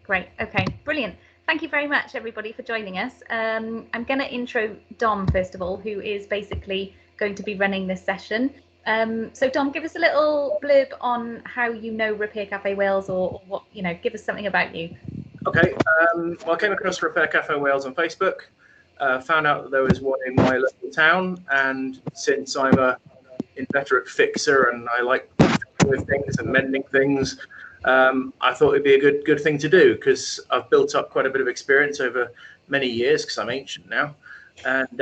Great. Okay, brilliant. Thank you very much, everybody, for joining us. I'm going to intro Dom, first of all, who is basically going to be running this session. So, Dom, give us a little blurb on how you know Repair Cafe Wales, or what, give us something about you. Okay. Well, I came across Repair Cafe Wales on Facebook, found out that there was one in my local town, and since I'm a inveterate fixer and I like with things and mending things, I thought it'd be a good thing to do, because I've built up quite a bit of experience over many years, because I'm ancient now, and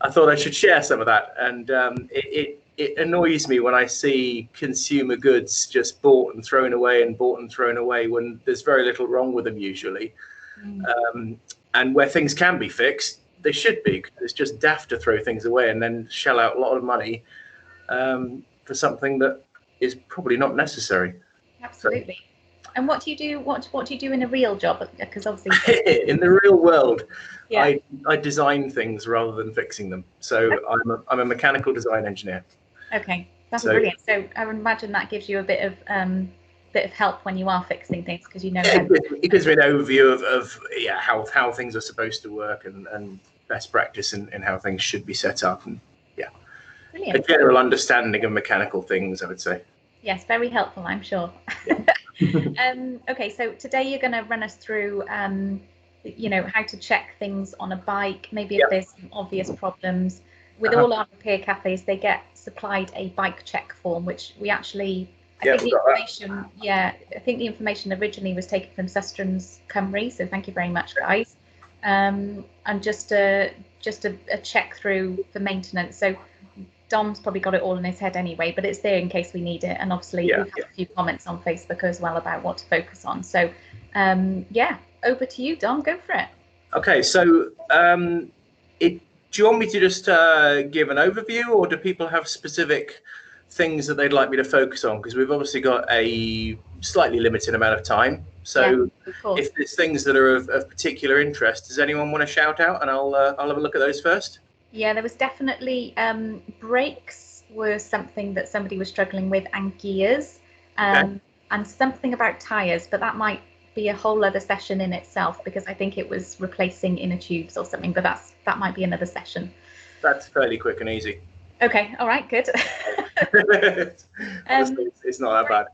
I thought I should share some of that. And it annoys me when I see consumer goods just bought and thrown away and bought and thrown away when there's very little wrong with them usually. And where things can be fixed, they should be, because it's just daft to throw things away and then shell out a lot of money for something that is probably not necessary. Absolutely. So, and what do you do? What do you do in a real job? Because obviously, in the real world, yeah. I design things rather than fixing them. So okay. I'm a mechanical design engineer. Okay, that's brilliant. So I would imagine that gives you a bit of help when you are fixing things, because you know. It gives me an overview of how things are supposed to work, and best practice in how things should be set up, and brilliant. A general understanding of mechanical things, I would say. Yes, very helpful, I'm sure. Yeah. Okay, so today you're going to run us through, how to check things on a bike, maybe if there's some obvious problems. With all our repair cafes, they get supplied a bike check form, which we actually, I think the information originally was taken from Sustrans Cymru, so thank you very much, guys. And just a check through for maintenance. So Dom's probably got it all in his head anyway, but it's there in case we need it. And obviously we've had a few comments on Facebook as well about what to focus on. So over to you, Dom, go for it. Okay, so do you want me to just give an overview, or do people have specific things that they'd like me to focus on? Because we've obviously got a slightly limited amount of time. So if there's things that are of particular interest, does anyone want to shout out, and I'll have a look at those first? Yeah, there was definitely brakes were something that somebody was struggling with, and gears, and something about tyres, but that might be a whole other session in itself, because I think it was replacing inner tubes or something, but that might be another session. That's fairly quick and easy. Okay, all right, good. Honestly, it's not that bad.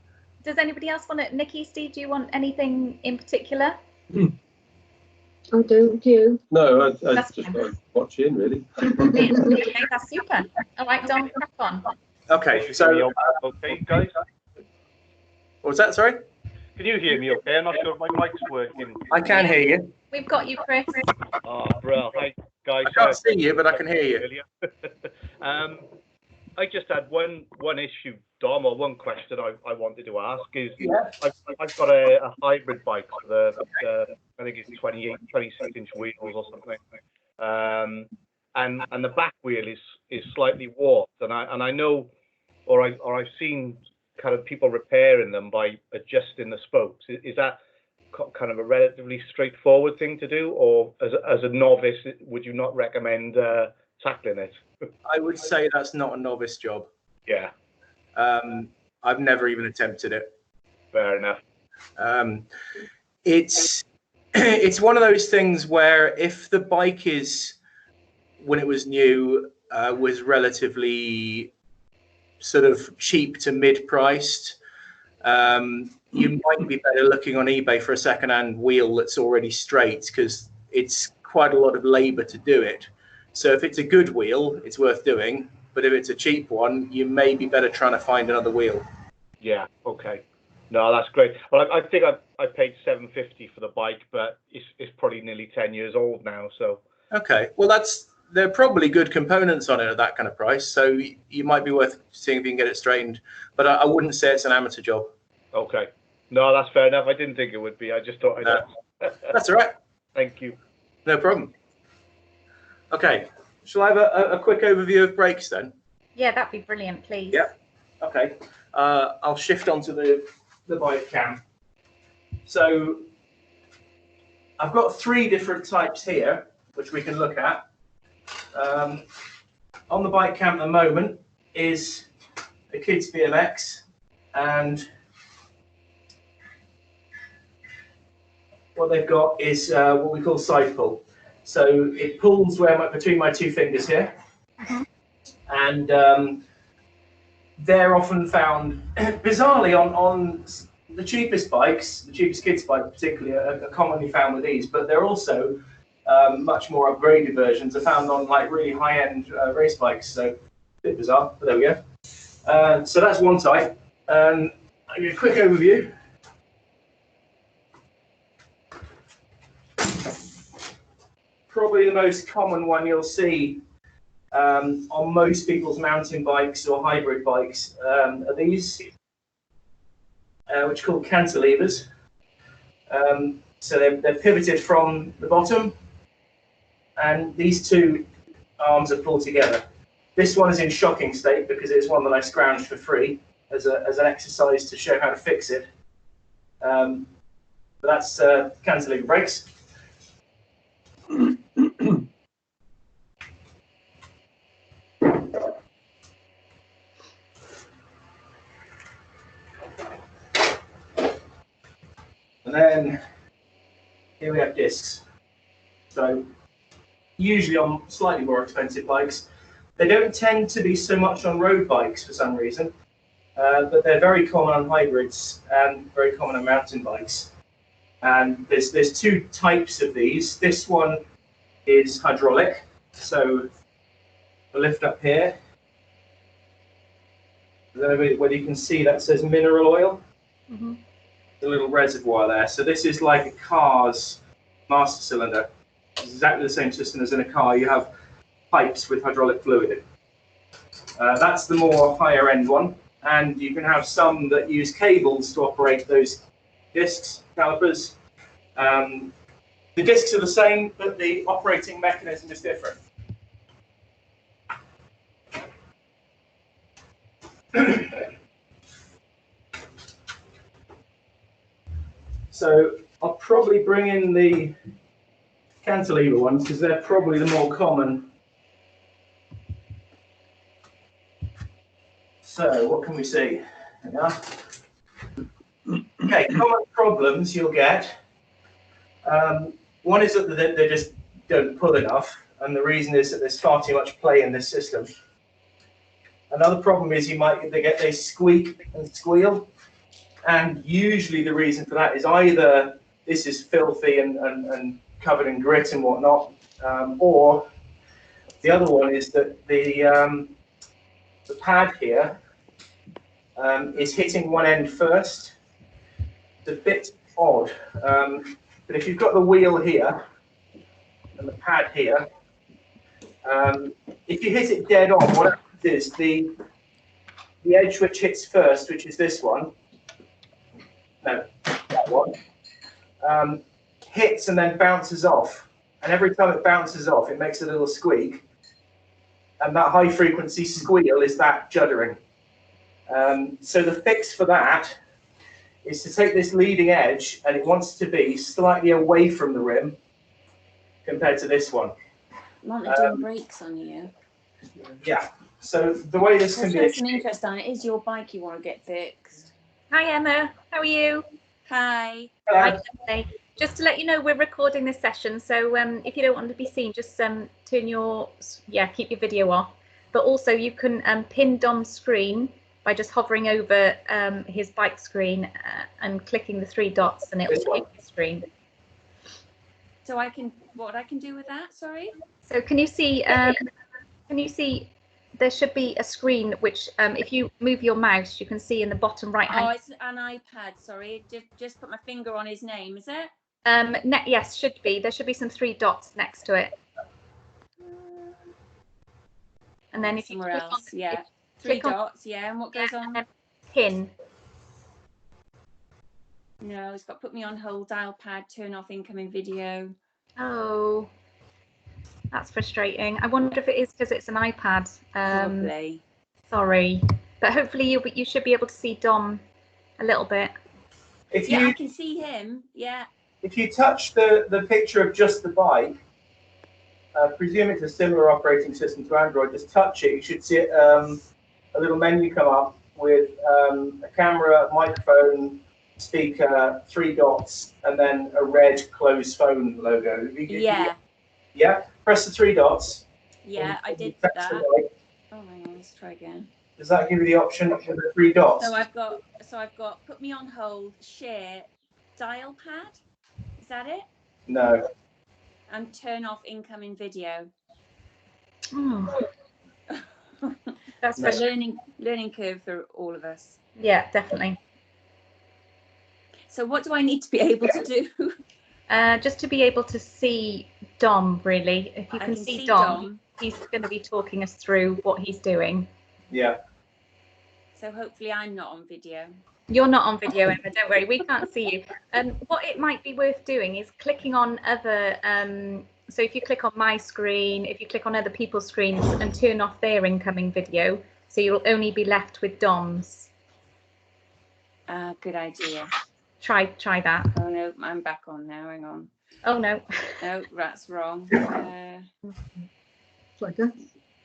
Does anybody else want it? Nikki, Steve, do you want anything in particular? I don't. Do you? No, I just watch in, really. Okay, that's super. All right, Dom, crack on. Okay, so okay, guys. What was that? Sorry. Can you hear me? Okay, I'm not sure if my mic's working. I can hear you. We've got you, Chris. Oh, bro. Hi, guys. I can't see you, but I can hear you. I just had one issue, Dom, or one question I wanted to ask is I've got a hybrid bike for the I think it's 26-inch wheels or something, and the back wheel is slightly warped, and I know, or I've seen kind of people repairing them by adjusting the spokes. Is that kind of a relatively straightforward thing to do, or as a novice, would you not recommend tackling it? I would say that's not a novice job. Yeah. I've never even attempted it. Fair enough. It's one of those things where if the bike is, when it was new, was relatively sort of cheap to mid-priced, you might be better looking on eBay for a second-hand wheel that's already straight, because it's quite a lot of labor to do it. So if it's a good wheel, it's worth doing. But if it's a cheap one, you may be better trying to find another wheel. Yeah. Okay. No, that's great. Well, I think I paid $750 for the bike, but it's probably nearly 10 years old now. So. Okay. Well, there are probably good components on it at that kind of price. So you might be worth seeing if you can get it straightened. But I wouldn't say it's an amateur job. Okay. No, that's fair enough. I didn't think it would be. I just thought I'd ask. That's all right. Thank you. No problem. Okay. Shall I have a quick overview of brakes then? Yeah, that'd be brilliant, please. Yeah. Okay. I'll shift onto the bike cam. So I've got 3 different types here, which we can look at. On the bike cam at the moment is a kid's BMX, and what they've got is what we call side pull. So it pulls between my two fingers here, and they're often found, bizarrely, on the cheapest bikes, the cheapest kids' bikes particularly, are commonly found with these, but they're also much more upgraded versions are found on like really high-end race bikes. So a bit bizarre, but there we go. So that's one type. I'll give you a quick overview. Probably the most common one you'll see on most people's mountain bikes or hybrid bikes are these, which are called cantilevers. So they're pivoted from the bottom, and these two arms are pulled together. This one is in shocking state because it's one that I scrounged for free as an exercise to show how to fix it. But that's cantilever brakes. And then here we have discs. So usually on slightly more expensive bikes, they don't tend to be so much on road bikes for some reason, but they're very common on hybrids and very common on mountain bikes. And there's two types of these. This one is hydraulic, so I'll lift up here. I don't know whether you can see that says mineral oil. Mm-hmm. The little reservoir there. So this is like a car's master cylinder. It's exactly the same system as in a car. You have pipes with hydraulic fluid in. That's the more higher end one, and you can have some that use cables to operate those discs, calipers. The discs are the same, but the operating mechanism is different. So I'll probably bring in the cantilever ones because they're probably the more common. So what can we see? Okay, common problems you'll get. One is that they just don't pull enough, and the reason is that there's far too much play in this system. Another problem is they squeak and squeal, and usually the reason for that is either this is filthy and covered in grit and whatnot, or the other one is that the pad here is hitting one end first. It's a bit odd, but if you've got the wheel here and the pad here, if you hit it dead on, what happens is the edge which hits first, which is this one, no, that one, hits and then bounces off. And every time it bounces off, it makes a little squeak. And that high frequency squeal is that juddering. So the fix for that is to take this leading edge, and it wants to be slightly away from the rim compared to this one. Might be doing brakes on you. Yeah. So the way this can be. Some interest on it is your bike you want to get fixed. Hi Emma, how are you? Hi. Hi. Just to let you know, we're recording this session, so if you don't want to be seen, just keep your video off. But also you can pin Dom's screen by just hovering over his bike screen and clicking the three dots, and it will pin the screen. So what I can do with that? Sorry. So can you see? There should be a screen which, if you move your mouse, you can see in the bottom right hand. Oh, it's an iPad. Sorry, just put my finger on his name. Is it? Yes, should be. There should be some three dots next to it. And then if you click else, on, yeah, three dots, yeah. And what goes on? Pin. No, it's got to put me on hold. Dial pad. Turn off incoming video. Oh. That's frustrating. I wonder if it is because it's an iPad. Lovely. Sorry, but hopefully you should be able to see Dom a little bit. I can see him. Yeah. If you touch the picture of just the bike, presume it's a similar operating system to Android. Just touch it. You should see a little menu come up with a camera, microphone, speaker, 3 dots, and then a red closed phone logo. Yeah. Yeah. Press the 3 dots. Yeah, I did Press that. the right. Oh, hang on, let's try again. Does that give you the option of the 3 dots? So I've got put me on hold, share, dial pad. Is that it? No. And turn off incoming video. Oh, that's No. a learning curve for all of us. Yeah, definitely. So what do I need to be able to do? Just to be able to see Dom, really. If you can see Dom, he's going to be talking us through what he's doing. Yeah. So hopefully I'm not on video. You're not on video, Emma, don't worry, we can't see you. What it might be worth doing is clicking on other, so if you click on my screen, if you click on other people's screens and turn off their incoming video, so you'll only be left with Dom's. Good idea. Try that. Oh no, I'm back on now, hang on. Oh no. No, that's wrong. Like that.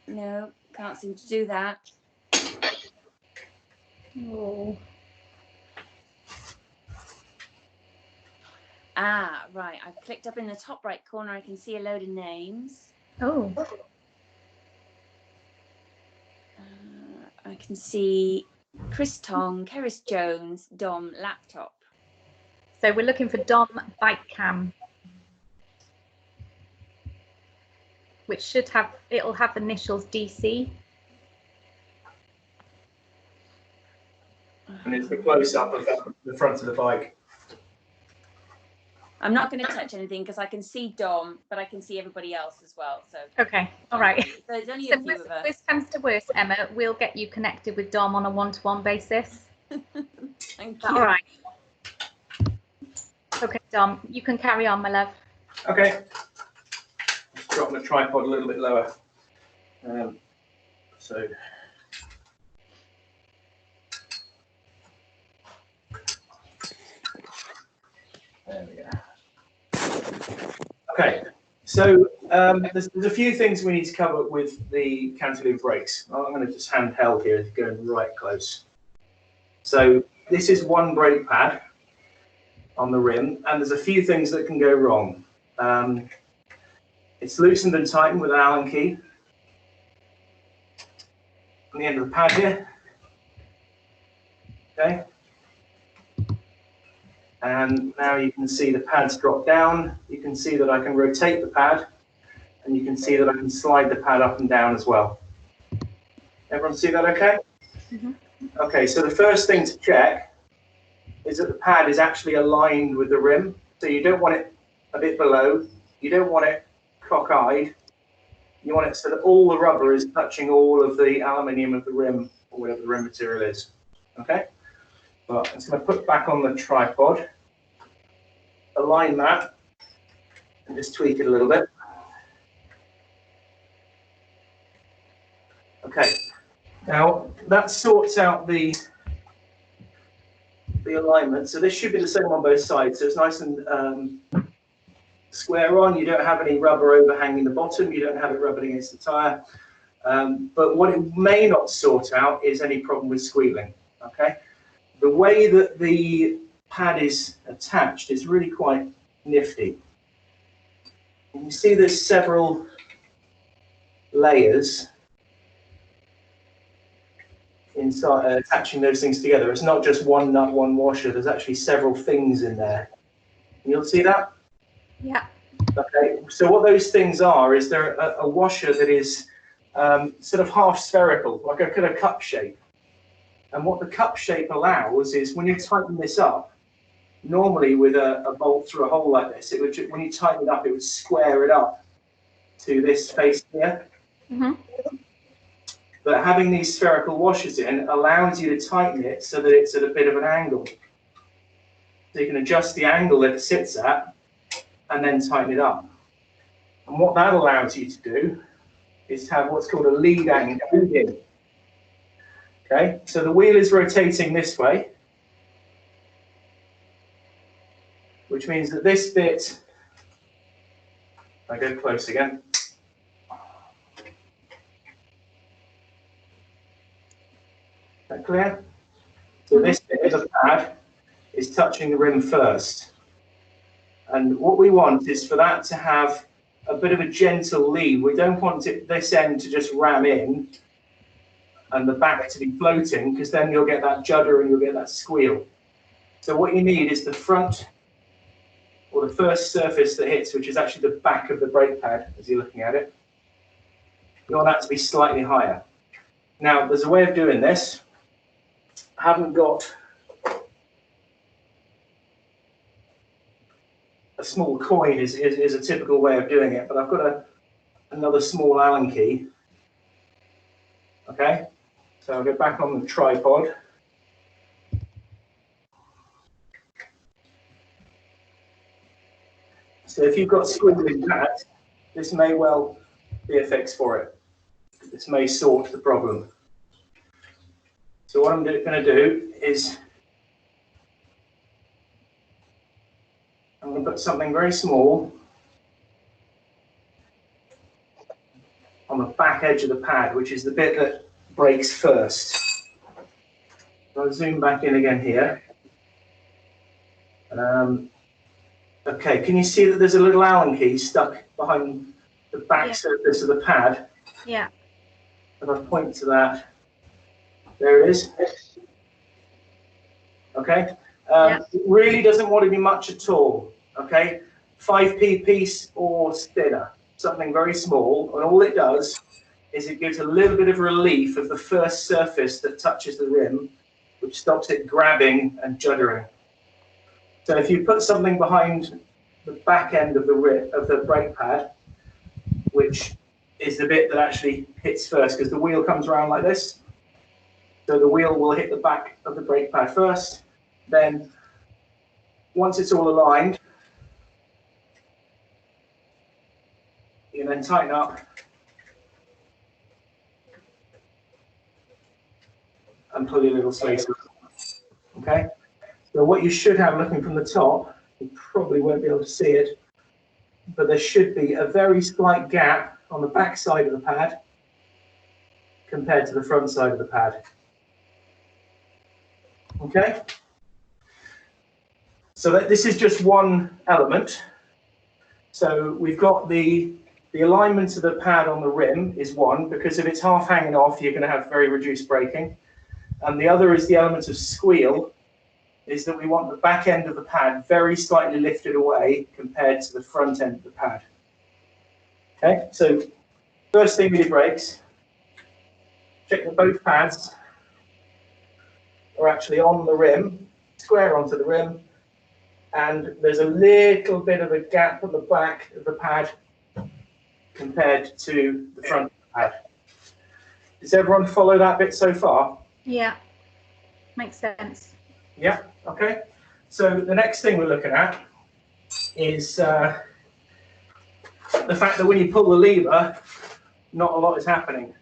No, can't seem to do that. Oh. Right, I've clicked up in the top right corner, I can see a load of names. Oh. I can see Chris Tong, Keris Jones, Dom laptop. So we're looking for Dom bike cam, which should have, it'll have initials DC. And it's the close up of the front of the bike. I'm not going to touch anything because I can see Dom, but I can see everybody else as well. So Okay, all right. So there's only So a few of us. worst comes to worst, Emma, we'll get you connected with Dom on a one-to-one basis. Thank you. All right. Okay, Dom, you can carry on, my love. Okay. Just drop the tripod a little bit lower. So. There we go. Okay, so there's a few things we need to cover with the cantilever brakes. I'm going to just handheld here, going right close. So this is one brake pad on the rim, and there's a few things that can go wrong. It's loosened and tightened with an Allen key on the end of the pad here. Okay. And now you can see the pads drop down. You can see that I can rotate the pad, and you can see that I can slide the pad up and down as well. Everyone see that okay? Mm-hmm. Okay, so the first thing to check is that the pad is actually aligned with the rim. So you don't want it a bit below. You don't want it cockeyed. You want it so that all the rubber is touching all of the aluminium of the rim, or whatever the rim material is. Okay? But I'm just going to put back on the tripod, align that, and just tweak it a little bit. Okay, now that sorts out the alignment. So this should be the same on both sides. So it's nice and square on. You don't have any rubber overhanging the bottom. You don't have it rubbing against the tyre. But what it may not sort out is any problem with squealing. Okay. The way that the pad is attached is really quite nifty. You see there's several layers inside attaching those things together. It's not just one nut, one washer. There's actually several things in there. You'll see that? Yeah. Okay, so what those things are is they're a washer that is sort of half spherical, like a kind of cup shape. And what the cup shape allows is when you tighten this up, normally with a bolt through a hole like this, it would, when you tighten it up, it would square it up to this face here. Mm-hmm. But having these spherical washers in allows you to tighten it so that it's at a bit of an angle. So you can adjust the angle that it sits at and then tighten it up. And what that allows you to do is to have what's called a lead angle in. Okay, so the wheel is rotating this way, which means that this bit, I go close again. Is that clear? So this bit of the pad is touching the rim first. And what we want is for that to have a bit of a gentle lead. We don't want this end to just ram in and the back to be floating, because then you'll get that judder and you'll get that squeal. So what you need is the front, or the first surface that hits, which is actually the back of the brake pad as you're looking at it. You want that to be slightly higher. Now, there's a way of doing this. I haven't got a small coin is a typical way of doing it, but I've got another small Allen key. Okay, so I'll go back on the tripod. So if you've got squiggly pads, this may well be a fix for it. This may sort the problem. So what I'm going to do is I'm going to put something very small on the back edge of the pad, which is the bit that breaks first. I'll zoom back in again here. Okay, can you see that there's a little Allen key stuck behind the back surface of the pad? Yeah. If I point to that, there it is. Okay. It really doesn't want to be much at all. Okay, 5p piece or thinner, something very small, and all it does is it gives a little bit of relief of the first surface that touches the rim, which stops it grabbing and juddering. So if you put something behind the back end of the brake pad, which is the bit that actually hits first, because the wheel comes around like this, so the wheel will hit the back of the brake pad first. Then once it's all aligned, you then tighten up and pull your little spacer. Okay, so what you should have looking from the top, you probably won't be able to see it, but there should be a very slight gap on the back side of the pad compared to the front side of the pad. Okay, so this is just one element. So we've got the alignment of the pad on the rim is one, because if it's half hanging off, you're going to have very reduced braking. And the other is the element of squeal, is that we want the back end of the pad very slightly lifted away compared to the front end of the pad. Okay, so first thing with your brakes, check that both pads are actually on the rim, square onto the rim, and there's a little bit of a gap at the back of the pad compared to the front of the pad. Does everyone follow that bit so far? Yeah, makes sense. Yeah, okay. So the next thing we're looking at is the fact that when you pull the lever, not a lot is happening,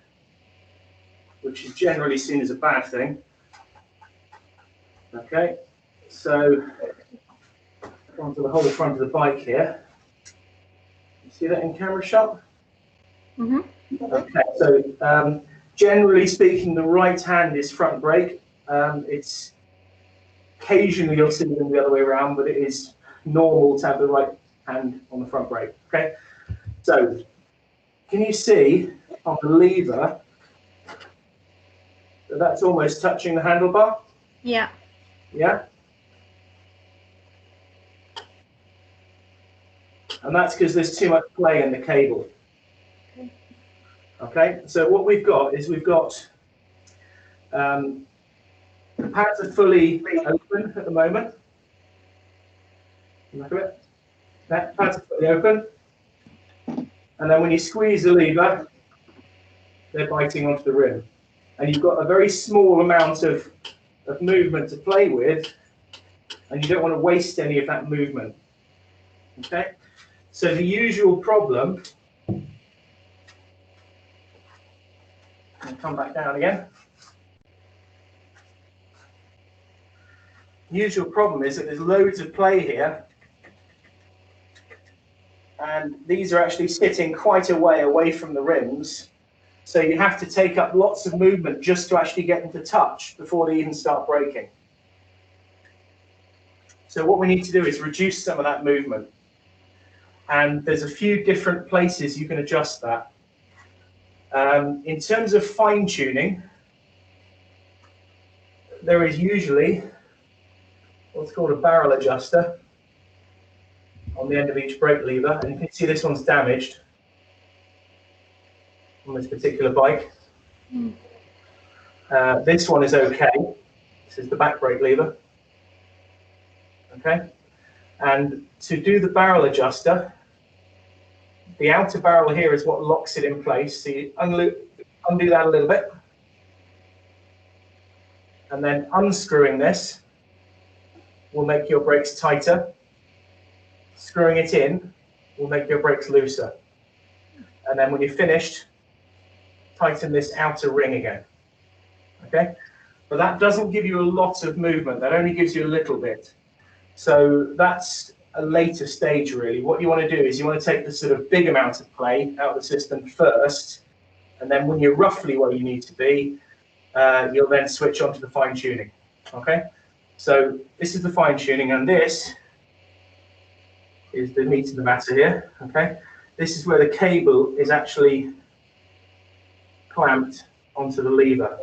which is generally seen as a bad thing. Okay, so onto the whole front of the bike here. You see that in camera shot? Mm-hmm. Okay, so generally speaking, the right hand is front brake. It's occasionally you'll see them the other way around, but it is normal to have the right hand on the front brake. Okay, so can you see on the lever that that's almost touching the handlebar? Yeah. Yeah. And that's because there's too much play in the cable. Okay, so what we've got is we've got the pads are fully open at the moment. Look at it. That pads are fully open. And then when you squeeze the lever, they're biting onto the rim. And you've got a very small amount of movement to play with, and you don't want to waste any of that movement. Okay, so the usual problem, and come back down again. The usual problem is that there's loads of play here, and these are actually sitting quite a way away from the rims. So you have to take up lots of movement just to actually get them to touch before they even start braking. So what we need to do is reduce some of that movement. And there's a few different places you can adjust that. In terms of fine tuning, there is usually what's called a barrel adjuster on the end of each brake lever. And you can see this one's damaged on this particular bike. This one is okay. This is the back brake lever. Okay. And to do the barrel adjuster, the outer barrel here is what locks it in place. So you undo that a little bit. And then unscrewing this will make your brakes tighter. Screwing it in will make your brakes looser. And then when you're finished, tighten this outer ring again. Okay? But that doesn't give you a lot of movement. That only gives you a little bit. So that's a later stage, really. What you want to do is you want to take the sort of big amount of play out of the system first. And then when you're roughly where you need to be, you'll then switch on to the fine tuning. Okay? So this is the fine tuning, and this is the meat of the matter here. Okay? This is where the cable is actually clamped onto the lever.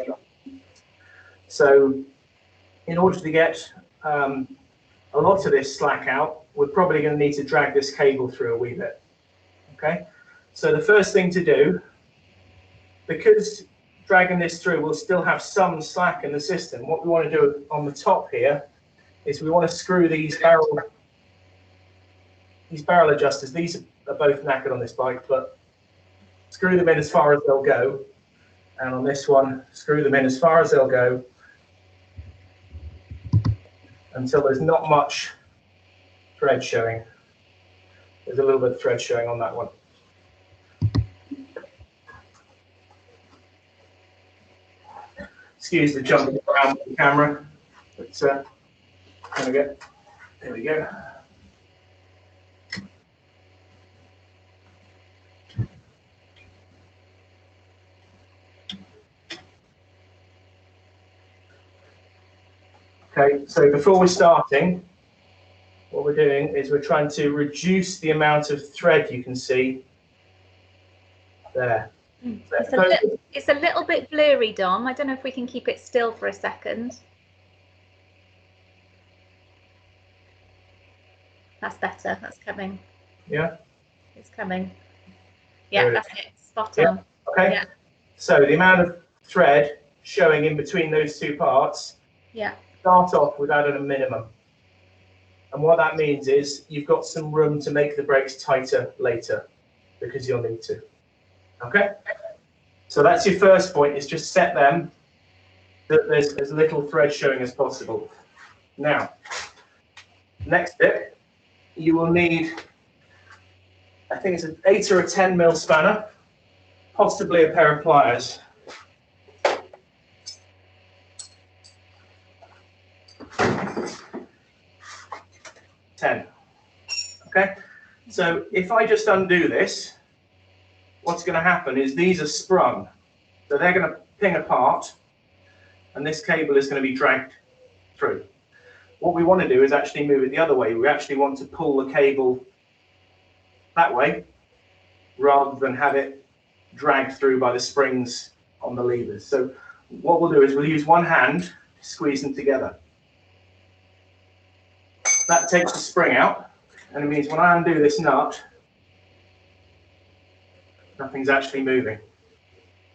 So in order to get a lot of this slack out, we're probably going to need to drag this cable through a wee bit. Okay? So the first thing to do, because dragging this through will still have some slack in the system, what we want to do on the top here is we want to screw these barrel adjusters. These are both knackered on this bike, but screw them in as far as they'll go. And on this one, screw them in as far as they'll go until there's not much thread showing. There's a little bit of thread showing on that one. Excuse the jumping around with the camera, but there we go. Okay, so before we're starting, what we're doing is we're trying to reduce the amount of thread you can see there. It's a little bit blurry, Dom. I don't know if we can keep it still for a second. That's better. That's coming. Yeah. It's coming. Yeah, that's it. Spot on. Okay. Yeah. So the amount of thread showing in between those two parts. Yeah. Start off with adding a minimum. And what that means is you've got some room to make the brakes tighter later, because you'll need to. Okay? So that's your first point, is just set them that there's as little thread showing as possible. Now, next bit, you will need, I think it's an 8 or a 10 mil spanner, possibly a pair of pliers. Okay, so if I just undo this, what's going to happen is these are sprung, so they're going to ping apart, and this cable is going to be dragged through. What we want to do is actually move it the other way. We actually want to pull the cable that way, rather than have it dragged through by the springs on the levers. So what we'll do is we'll use one hand to squeeze them together. That takes the spring out, and it means when I undo this nut, nothing's actually moving.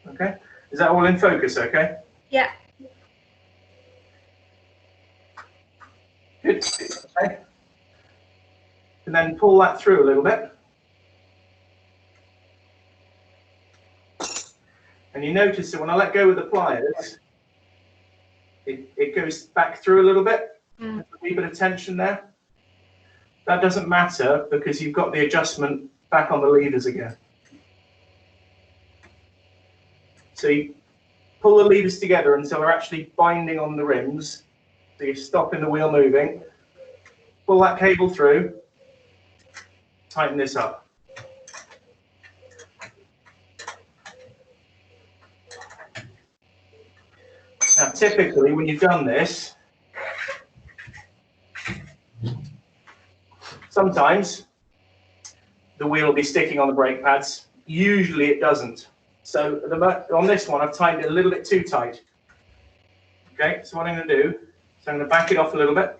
Okay? Is that all in focus, okay? Yeah. Good. Okay. And then pull that through a little bit. And you notice that when I let go with the pliers, it goes back through a little bit. There's a wee bit of tension there. That doesn't matter because you've got the adjustment back on the levers again. So you pull the levers together until they're actually binding on the rims. So you're stopping the wheel moving. Pull that cable through. Tighten this up. Now typically when you've done this, sometimes the wheel will be sticking on the brake pads. Usually it doesn't. So on this one, I've tightened it a little bit too tight. Okay, so what I'm going to do is I'm going to back it off a little bit.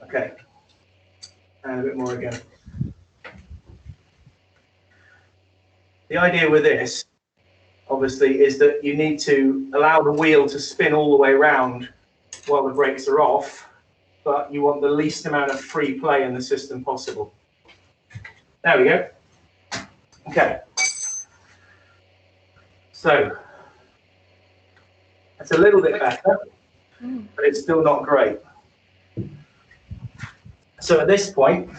Okay, and a bit more again. The idea with this, obviously, is that you need to allow the wheel to spin all the way around while the brakes are off, but you want the least amount of free play in the system possible. There we go. Okay. So, that's a little bit better, but it's still not great. So at this point,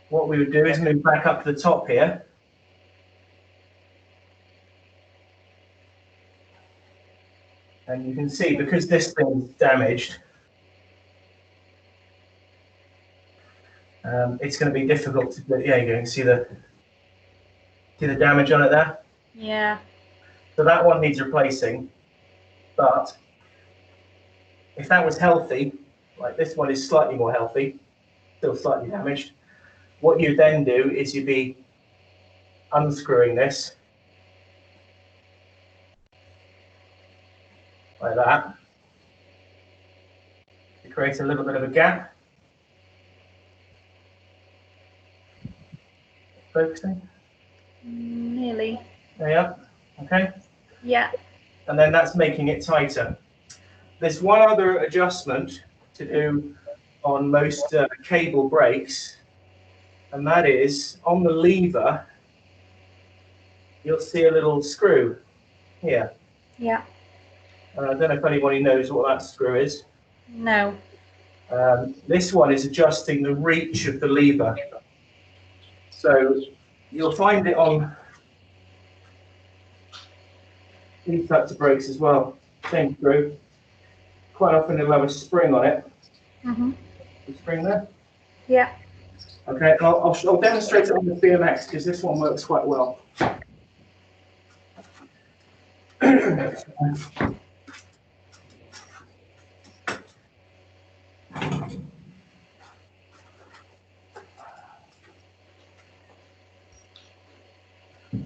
what we would do is move back up to the top here. And you can see, because this thing's damaged, it's going to be difficult to do. Yeah, you can see the damage on it there. Yeah. So that one needs replacing. But if that was healthy, like this one is slightly more healthy, still slightly damaged, what you then do is you'd be unscrewing this like that to create a little bit of a gap. Focusing? Nearly. There you are. Okay. Yeah. And then that's making it tighter. There's one other adjustment to do on most cable brakes, and that is on the lever, you'll see a little screw here. Yeah. I don't know if anybody knows what that screw is. No. This one is adjusting the reach of the lever. So you'll find it on these types of brakes as well. Same screw. Quite often they'll have a spring on it. Mm-hmm. The spring there? Yeah. Okay, and I'll demonstrate it on the BMX because this one works quite well.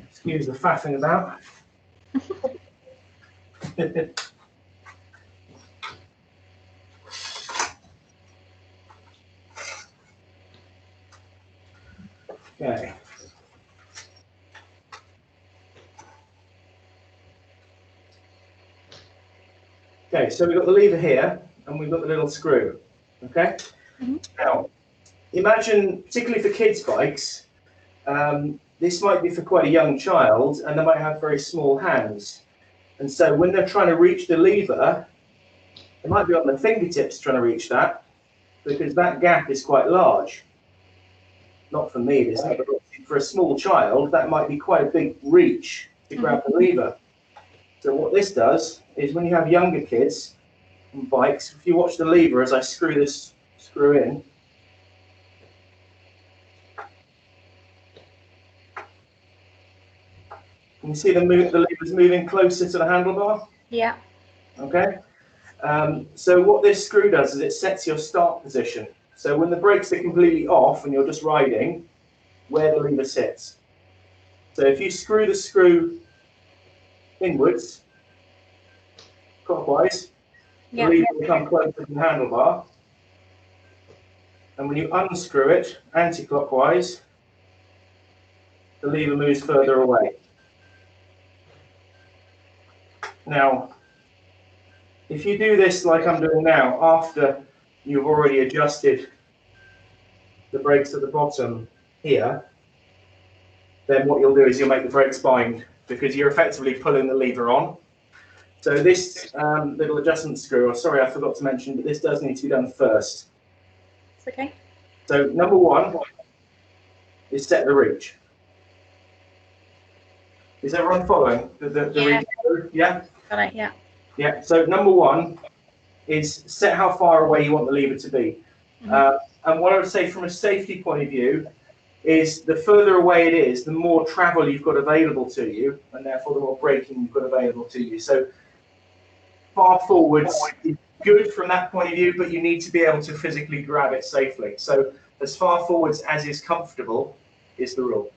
Excuse the faffing about. Okay. Okay, so we've got the lever here and we've got the little screw. Okay. Mm-hmm. Now, imagine, particularly for kids' bikes, this might be for quite a young child and they might have very small hands. And so when they're trying to reach the lever, they might be on their fingertips trying to reach that because that gap is quite large. Not for me, this, but for a small child, that might be quite a big reach to grab the lever. So what this does is when you have younger kids on bikes, if you watch the lever as I screw this screw in, you see the lever's moving closer to the handlebar? Yeah. Okay. So what this screw does is it sets your start position. So when the brakes are completely off and you're just riding, where the lever sits. So if you screw the screw inwards, clockwise, the lever will come closer to the handlebar. And when you unscrew it anti-clockwise, the lever moves further away. Now, if you do this like I'm doing now, after you've already adjusted the brakes at the bottom here, then what you'll do is you'll make the brakes bind because you're effectively pulling the lever on. So this little adjustment screw, sorry I forgot to mention, but this does need to be done first. It's okay. So number one is set the reach. Is everyone following the Yeah. reach? Yeah? Got it, yeah. Yeah, so number one is set how far away you want the lever to be. Mm-hmm. And what I would say from a safety point of view is the further away it is, the more travel you've got available to you, and therefore the more braking you've got available to you. So far forwards is good from that point of view, but you need to be able to physically grab it safely. So as far forwards as is comfortable is the rule.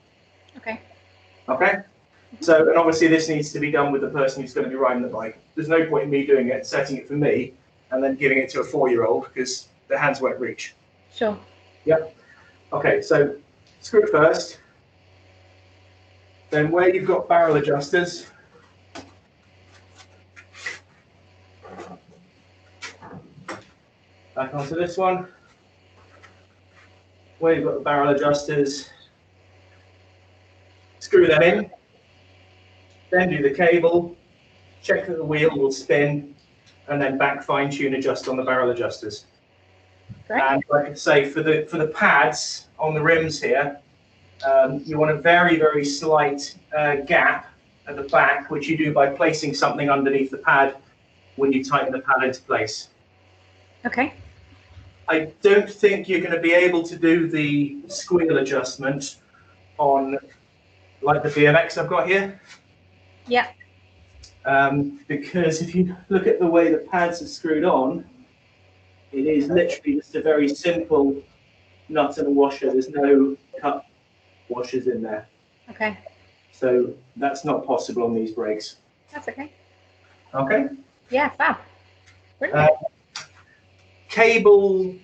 Okay. Okay? So, and obviously this needs to be done with the person who's going to be riding the bike. There's no point in me doing it, setting it for me, and then giving it to a 4-year-old because the hands won't reach. Sure. Yep. Okay, so screw first. Then where you've got barrel adjusters, back onto this one. Where you've got the barrel adjusters, screw them in. Then do the cable, check that the wheel will spin, and then back fine tune adjust on the barrel adjusters. Great. And I could say for the pads on the rims here, you want a very, very slight gap at the back, which you do by placing something underneath the pad when you tighten the pad into place. Okay. I don't think you're going to be able to do the squeal adjustment on like the BMX I've got here. Yeah. Because if you look at the way the pads are screwed on, it is literally just a very simple nut and a washer. There's no cut washers in there. Okay. So that's not possible on these brakes. That's okay. Okay. Yeah, fab. Brilliant. Cable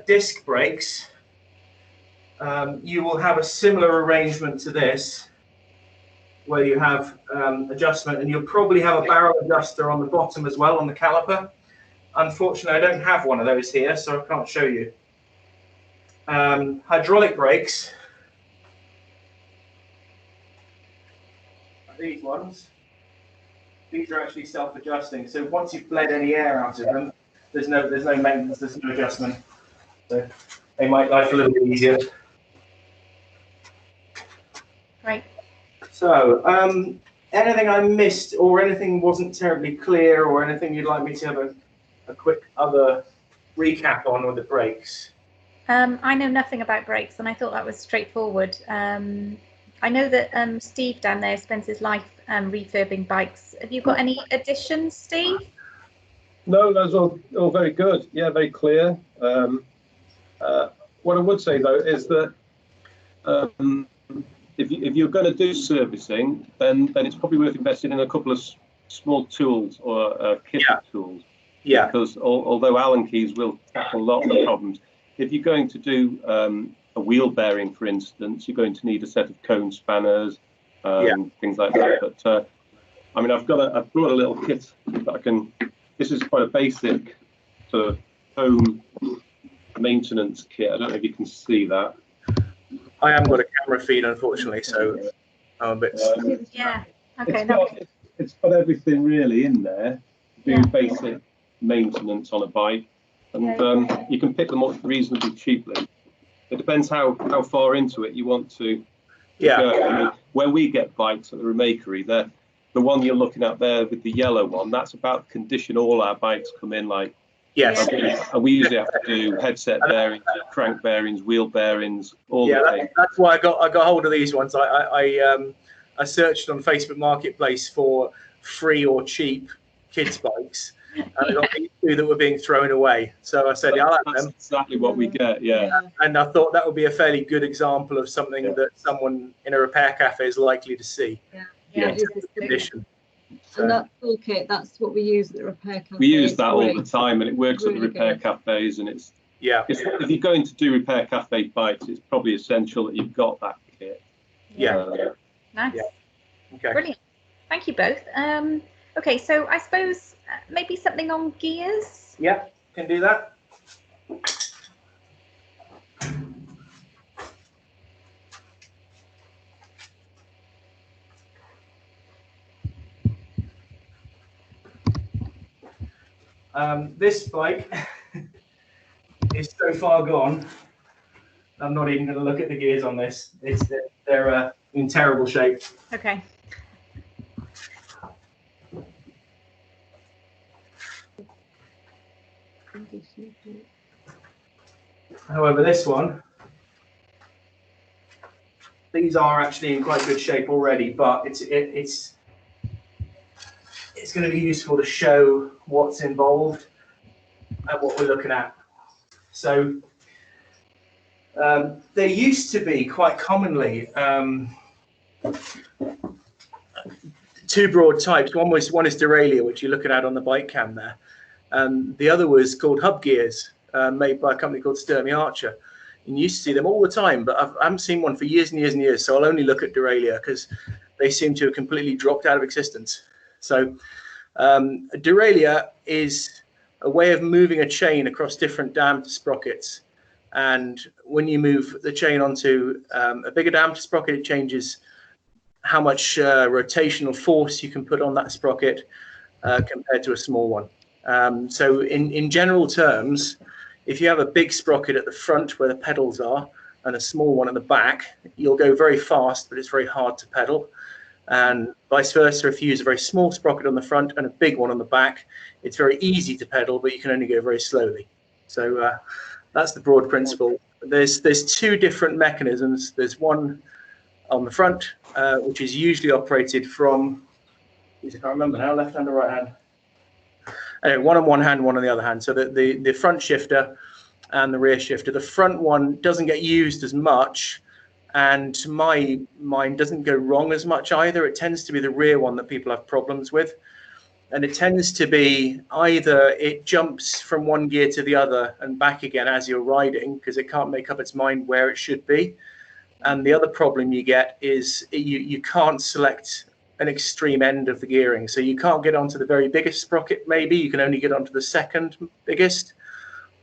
disc brakes, you will have a similar arrangement to this, where you have adjustment, and you'll probably have a barrel adjuster on the bottom as well on the caliper. Unfortunately, I don't have one of those here, so I can't show you. Hydraulic brakes, these ones, these are actually self-adjusting. So once you've bled any air out of them, there's no maintenance, there's no adjustment. So they make life a little bit easier. Right. So, anything I missed or anything wasn't terribly clear or anything you'd like me to have a quick other recap on with the brakes? I know nothing about brakes, and I thought that was straightforward. I know that Steve down there spends his life refurbing bikes. Have you got any additions, Steve? No, that's all very good. Yeah, very clear. What I would say though is that if you're going to do servicing, then it's probably worth investing in a couple of small tools or kit of tools. Yeah. Because although Allen keys will tackle a lot of the problems, if you're going to do a wheel bearing, for instance, you're going to need a set of cone spanners, things like that. But I mean, I've brought a little kit that I can. This is quite a basic sort of home maintenance kit. I don't know if you can see that. I haven't got a camera feed, unfortunately, so I'm a bit. Yeah. Okay. It's got everything really in there. Do basic maintenance on a bike, and you can pick them up reasonably cheaply. It depends how far into it you want to go. I mean, where we get bikes at the Remakery, the one you're looking at there with the yellow one, that's about the condition all our bikes come in like. Yes. And we usually have to do headset bearings, crank bearings, wheel bearings, all the things. That's why I got hold of these ones. I searched on Facebook Marketplace for free or cheap kids bikes, and I got these two that were being thrown away. So I said, I'll have them. That's exactly what we get, yeah. And I thought that would be a fairly good example of something that someone in a repair cafe is likely to see. Yeah, in terms of condition. And that toolkit, that's what we use at the repair cafe. We use that all the time, and it works at the repair cafes. And it's if you're going to do repair cafe bikes, it's probably essential that you've got that kit. Nice. Yeah. Okay. Brilliant. Thank you both. Okay, so I suppose maybe something on gears. Yeah, can do that. This bike is so far gone. I'm not even going to look at the gears on this. They're in terrible shape. Okay. However, this one, these are actually in quite good shape already, but it's going to be useful to show what's involved and what we're looking at. So there used to be quite commonly two broad types. One is derailleur, which you're looking at on the bike cam there. The other was called hub gears, made by a company called Sturmey Archer. And you used to see them all the time, but I haven't seen one for years and years and years. So I'll only look at derailleur because they seem to have completely dropped out of existence. So a derailleur is a way of moving a chain across different diameter sprockets. And when you move the chain onto a bigger diameter sprocket, it changes how much rotational force you can put on that sprocket compared to a small one. So in general terms, if you have a big sprocket at the front where the pedals are and a small one at the back, you'll go very fast, but it's very hard to pedal. And vice versa, if you use a very small sprocket on the front and a big one on the back, it's very easy to pedal, but you can only go very slowly. So that's the broad principle. There's two different mechanisms. There's one on the front, which is usually operated from, I can't remember now, left hand or right hand. Anyway, one on one hand, one on the other hand. So the front shifter and the rear shifter. The front one doesn't get used as much, and to my mind doesn't go wrong as much either. It tends to be the rear one that people have problems with. And it tends to be either it jumps from one gear to the other and back again as you're riding because it can't make up its mind where it should be. And the other problem you get is you can't select an extreme end of the gearing. So you can't get onto the very biggest sprocket, maybe. You can only get onto the second biggest,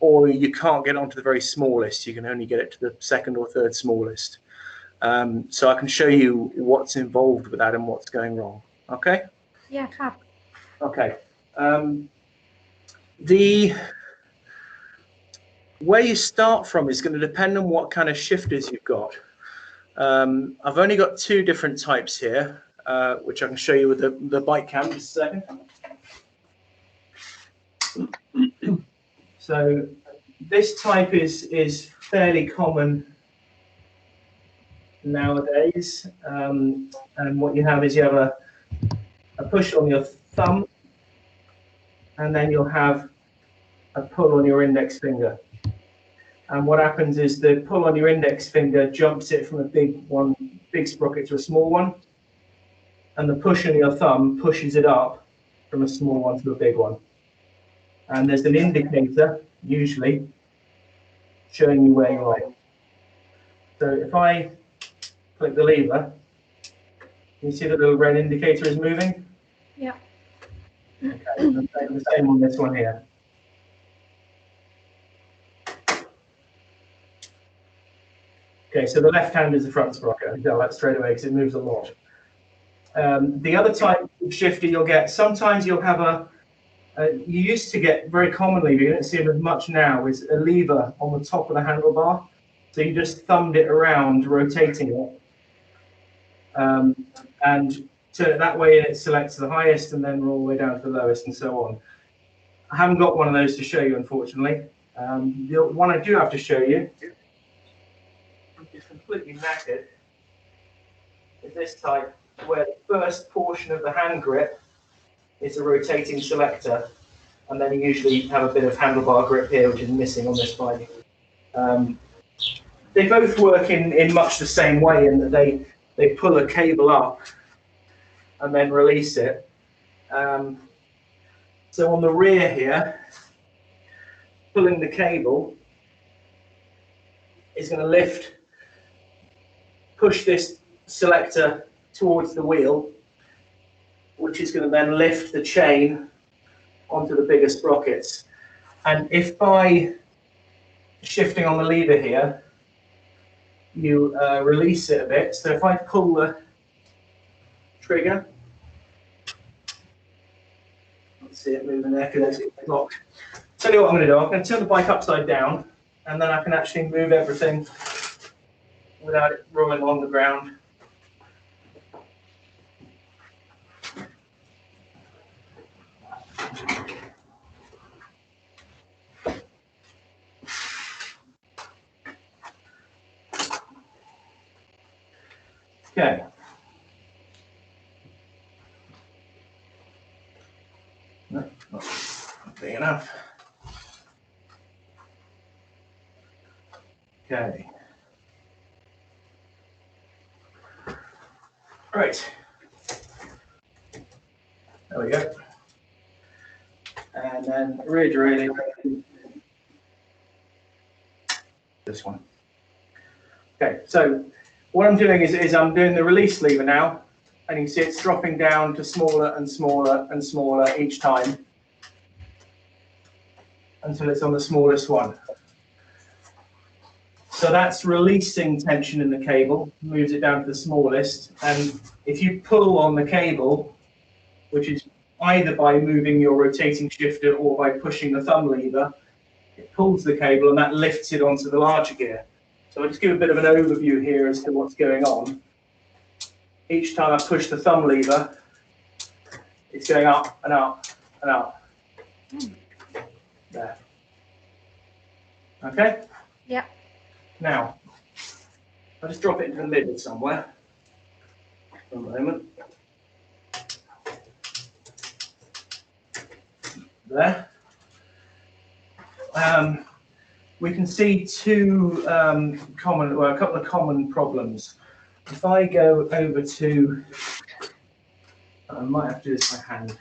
or you can't get onto the very smallest. You can only get it to the second or third smallest. So I can show you what's involved with that and what's going wrong. Okay? Yeah, fab. Okay. The where you start from is going to depend on what kind of shifters you've got. I've only got two different types here, which I can show you with the bike cam just a second. So this type is fairly common nowadays, and what you have is you have a push on your thumb, and then you'll have a pull on your index finger. And what happens is the pull on your index finger jumps it from a big sprocket to a small one, and the push on your thumb pushes it up from a small one to a big one. And there's an indicator, usually, showing you where you are. So if I click the lever, you see that the little red indicator is moving? Yeah. Okay, the same on this one here. Okay, so the left hand is the front sprocket. I can tell that straight away because it moves a lot. The other type of shifter you'll get, sometimes you'll have you used to get very commonly, but you don't see it as much now, is a lever on the top of the handlebar. So you just thumbed it around, rotating it, and turn it that way, and it selects the highest, and then all the way down to the lowest, and so on. I haven't got one of those to show you, unfortunately. The one I do have to show you, which is completely knackered, is this type, where the first portion of the hand grip is a rotating selector, and then you usually have a bit of handlebar grip here, which is missing on this bike. They both work in much the same way in that they pull a cable up and then release it. So on the rear here, pulling the cable is going to push this selector towards the wheel, which is going to then lift the chain onto the bigger sprockets. And if by shifting on the lever here, you release it a bit. So if I pull the trigger, let's see it moving there because it's locked. Tell you what I'm going to do, I'm going to turn the bike upside down, and then I can actually move everything without it rolling along the ground. Okay. No, not big enough. Okay. Right. There we go. And then rear derailleur. This one. Okay, so what I'm doing is I'm doing the release lever now, and you can see it's dropping down to smaller and smaller and smaller each time until it's on the smallest one. So that's releasing tension in the cable, moves it down to the smallest. And if you pull on the cable, which is either by moving your rotating shifter or by pushing the thumb lever, it pulls the cable and that lifts it onto the larger gear. So I'll just give a bit of an overview here as to what's going on. Each time I push the thumb lever, it's going up and up and up. There. Okay? Yeah. Now, I'll just drop it into the middle somewhere for a moment. There. We can see a couple of common problems. If I go over to, I might have to do this by hand.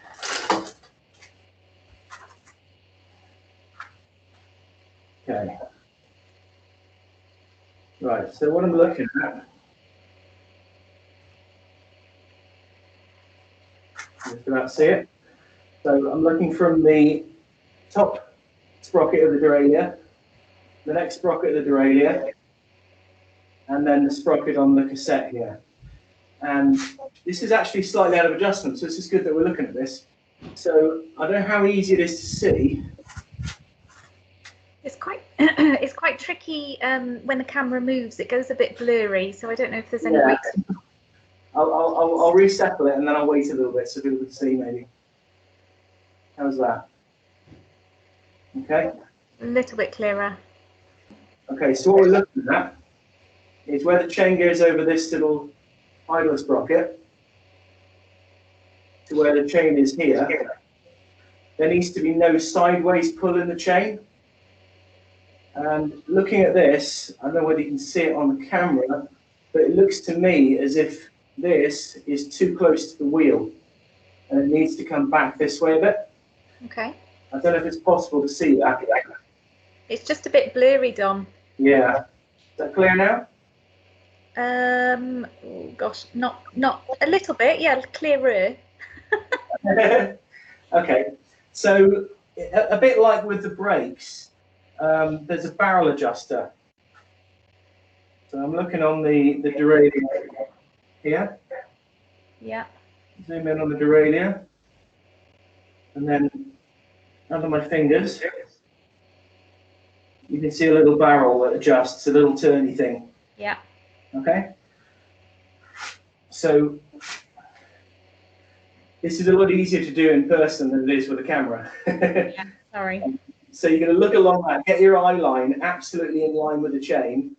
Okay. Right, so what I'm looking at, just about see it. So I'm looking from the top sprocket of the derailleur, the next sprocket of the derailleur, and then the sprocket on the cassette here. And this is actually slightly out of adjustment, so this is good that we're looking at this. So I don't know how easy it is to see. It's quite it's quite tricky when the camera moves. It goes a bit blurry, so I don't know if there's any way to... I'll resettle it and then I'll wait a little bit so people can see maybe. How's that? Okay. A little bit clearer. Okay, so what we're looking at is where the chain goes over this little idler sprocket to where the chain is here. There needs to be no sideways pull in the chain. And looking at this, I don't know whether you can see it on the camera, but it looks to me as if this is too close to the wheel and it needs to come back this way a bit. Okay. I don't know if it's possible to see that. It's just a bit blurry, Dom. Yeah. Is that clear now? Oh gosh, not a little bit. Yeah, clearer. Okay. So a bit like with the brakes, there's a barrel adjuster. So I'm looking on the derailleur here. Yeah. Zoom in on the derailleur. And then under my fingers, you can see a little barrel that adjusts, a little turny thing. Yeah. Okay. So this is a lot easier to do in person than it is with a camera. Yeah, sorry. So you're going to look along that, get your eye line absolutely in line with the chain,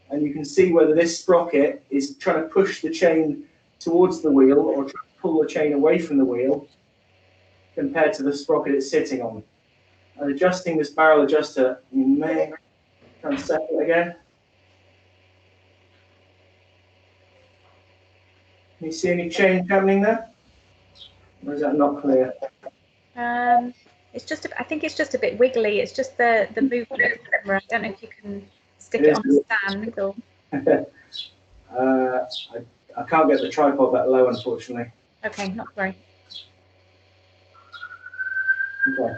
and you can see whether this sprocket is trying to push the chain towards the wheel or trying to pull the chain away from the wheel compared to the sprocket it's sitting on. And adjusting this barrel adjuster, you may try and set it again. Can you see any change happening there? Or is that not clear? It's just I think it's just a bit wiggly. It's just the movement of the camera. I don't know if you can stick it on the stand or. I can't get the tripod that low, unfortunately. Okay, not sorry. Okay.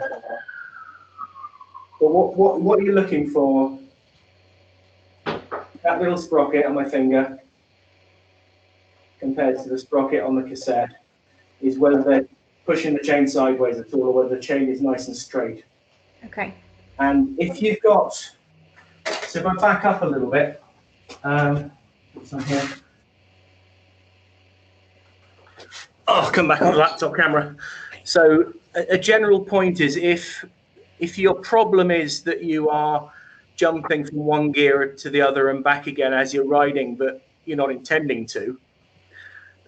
But what are you looking for? That little sprocket on my finger compared to the sprocket on the cassette is whether they're pushing the chain sideways at all or whether the chain is nice and straight. Okay. And if you've got, so if I back up a little bit, what's on here? Oh, I'll come back on the laptop camera. So a general point is if your problem is that you are jumping from one gear to the other and back again as you're riding, but you're not intending to,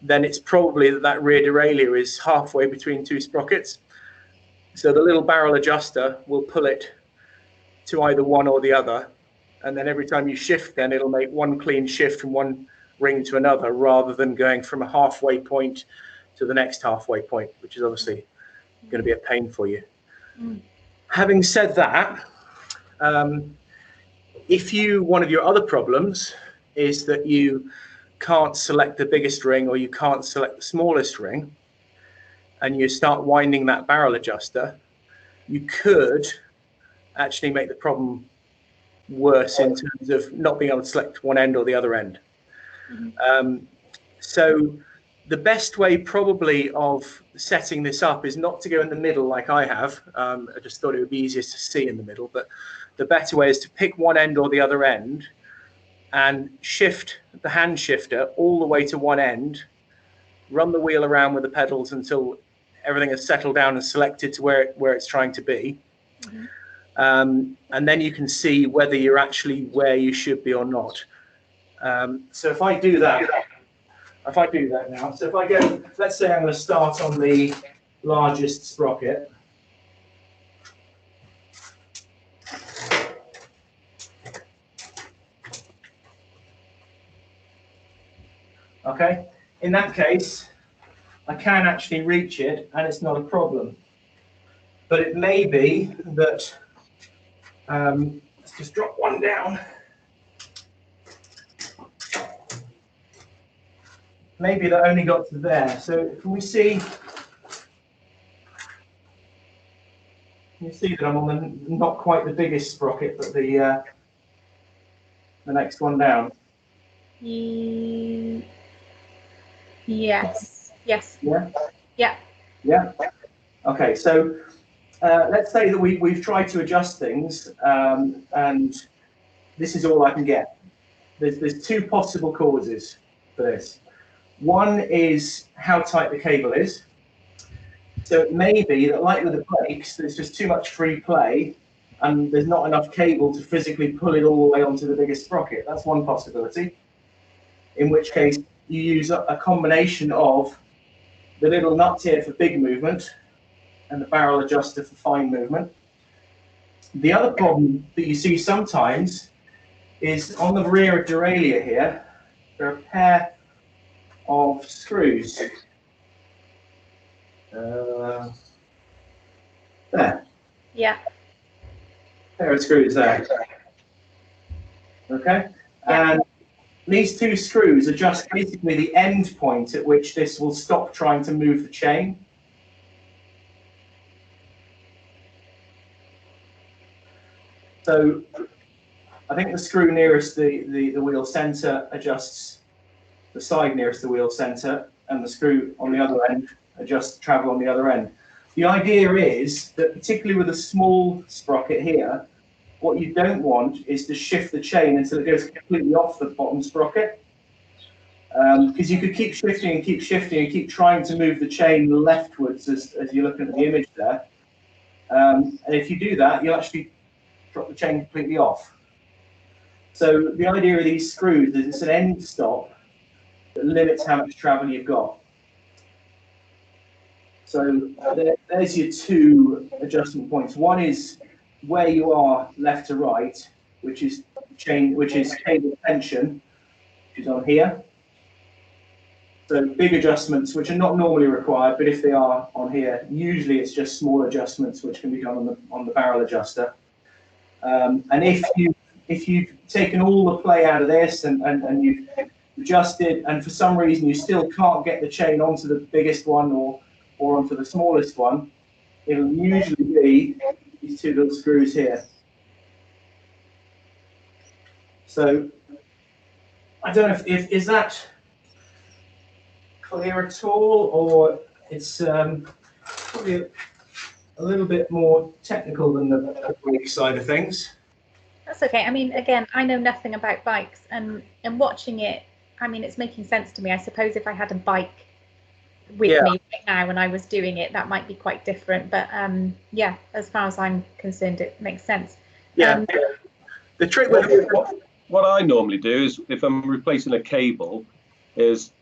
then it's probably that rear derailleur is halfway between two sprockets. So the little barrel adjuster will pull it to either one or the other. And then every time you shift, then it'll make one clean shift from one ring to another, rather than going from a halfway point to the next halfway point, which is obviously going to be a pain for you. Having said that, if one of your other problems is that you can't select the biggest ring or you can't select the smallest ring, and you start winding that barrel adjuster, you could actually make the problem worse in terms of not being able to select one end or the other end. So the best way probably of setting this up is not to go in the middle like I have. I just thought it would be easiest to see in the middle, but the better way is to pick one end or the other end and shift the hand shifter all the way to one end, run the wheel around with the pedals until everything is settled down and selected to where it's trying to be. And then you can see whether you're actually where you should be or not. So if I do that now, so if I go, let's say I'm going to start on the largest sprocket. Okay, in that case, I can actually reach it and it's not a problem. But it may be that, let's just drop one down. Maybe that only got to there. So can we see? You see that I'm on the not quite the biggest sprocket, but the next one down. Yes. Yes. Yeah. Yeah. Yeah. Okay. So let's say that we've tried to adjust things, and this is all I can get. There's two possible causes for this. One is how tight the cable is. So it may be that, like with the brakes, there's just too much free play and there's not enough cable to physically pull it all the way onto the biggest sprocket. That's one possibility. In which case, you use a combination of the little nut here for big movement and the barrel adjuster for fine movement. The other problem that you see sometimes is on the rear derailleur here, there are a pair of screws. There. Yeah. Pair of screws there. Okay. Yeah. And these two screws are just basically the end point at which this will stop trying to move the chain. So I think the screw nearest the wheel center adjusts the side nearest the wheel center, and the screw on the other end adjusts travel on the other end. The idea is that, particularly with a small sprocket here, what you don't want is to shift the chain until it goes completely off the bottom sprocket. Because you could keep shifting and keep shifting and keep trying to move the chain leftwards as you're looking at the image there. And if you do that, you'll actually drop the chain completely off. So the idea of these screws is it's an end stop that limits how much travel you've got. So there's your two adjustment points. One is where you are left to right, which is cable tension, which is on here. So big adjustments, which are not normally required, but if they are on here, usually it's just small adjustments which can be done on the barrel adjuster. And if you've taken all the play out of this and you've adjusted, and for some reason you still can't get the chain onto the biggest one or onto the smallest one, it'll usually be these two little screws here. So I don't know if is that clear at all, or it's probably a little bit more technical than the brake side of things. That's okay. I mean, again, I know nothing about bikes, and watching it, I mean, it's making sense to me. I suppose if I had a bike with me right now and I was doing it, that might be quite different. But yeah, as far as I'm concerned, it makes sense. Yeah. The trick with what I normally do is, if I'm replacing a cable, is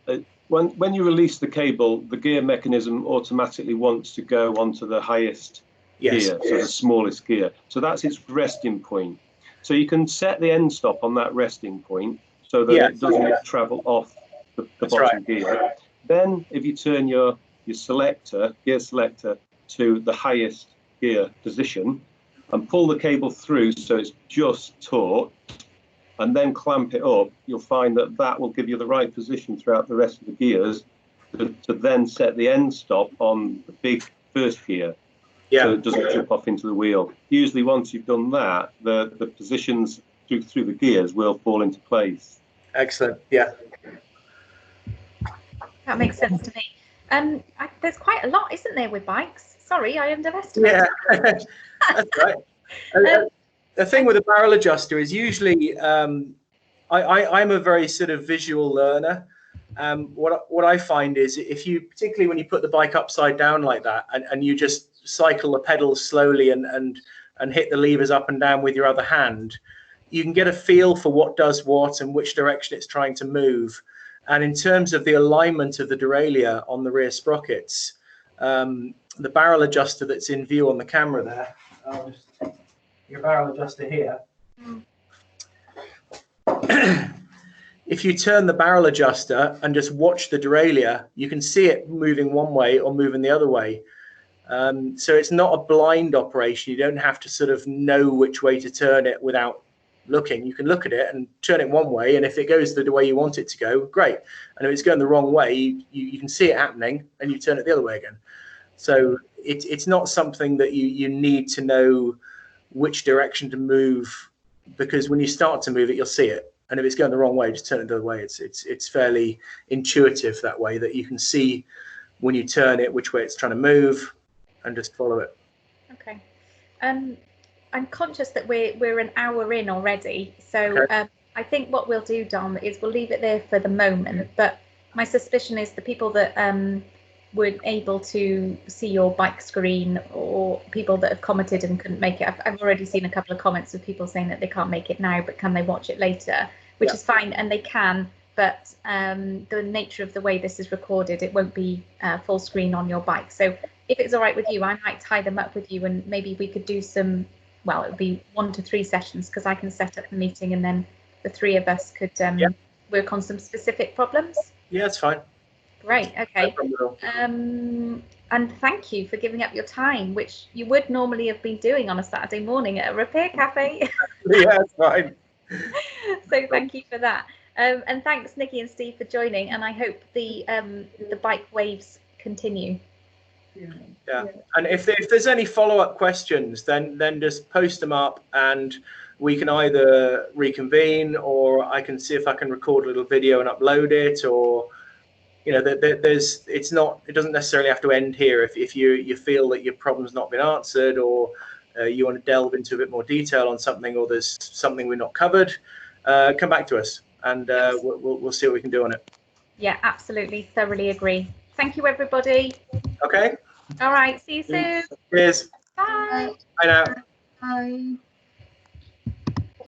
when you release the cable, the gear mechanism automatically wants to go onto the highest gear, so the smallest gear. So that's its resting point. So you can set the end stop on that resting point so that it doesn't travel off the bottom gear. Then if you turn your gear selector to the highest gear position and pull the cable through so it's just taut, and then clamp it up, you'll find that that will give you the right position throughout the rest of the gears to then set the end stop on the big first gear, so it doesn't trip off into the wheel. Usually once you've done that, the positions through the gears will fall into place. Excellent. Yeah. That makes sense to me. There's quite a lot, isn't there, with bikes? Sorry, I underestimated. Yeah, that's right. The thing with a barrel adjuster is usually I'm a very sort of visual learner. What I find is if you, particularly when you put the bike upside down like that and you just cycle the pedals slowly and hit the levers up and down with your other hand, you can get a feel for what does what and which direction it's trying to move. And in terms of the alignment of the derailleur on the rear sprockets, the barrel adjuster that's in view on the camera there, I'll just your barrel adjuster here. If you turn the barrel adjuster and just watch the derailleur, you can see it moving one way or moving the other way. So it's not a blind operation. You don't have to sort of know which way to turn it without looking. You can look at it and turn it one way, and if it goes the way you want it to go, great. And if it's going the wrong way, you can see it happening and you turn it the other way again. So it's not something that you need to know which direction to move, because when you start to move it, you'll see it. And if it's going the wrong way, just turn it the other way. It's fairly intuitive that way, that you can see when you turn it which way it's trying to move and just follow it. Okay. I'm conscious that we're an hour in already, so okay. I think what we'll do, Dom, is we'll leave it there for the moment. But my suspicion is the people that weren't able to see your bike screen, or people that have commented and couldn't make it. I've already seen a couple of comments of people saying that they can't make it now, but can they watch it later, which is fine, and they can, but the nature of the way this is recorded, it won't be full screen on your bike. So if it's all right with you, I might tie them up with you, and maybe we could do some, well, it would be 1 to 3 sessions, because I can set up the meeting and then the 3 of us could work on some specific problems. Yeah, that's fine. Great. Okay. And thank you for giving up your time, which you would normally have been doing on a Saturday morning at a repair cafe. Yeah, that's fine. So thank you for that. And thanks, Nikki and Steve, for joining. And I hope the bike waves continue. Yeah. And if there's any follow-up questions, then just post them up, and we can either reconvene, or I can see if I can record a little video and upload it, or you know, it doesn't necessarily have to end here. If you feel that your problem's not been answered, or you want to delve into a bit more detail on something, or there's something we're not covered, come back to us, and we'll see what we can do on it. Yeah, absolutely, thoroughly agree. Thank you, everybody. Okay. All right, see you soon. Cheers. Bye. Bye now. Bye.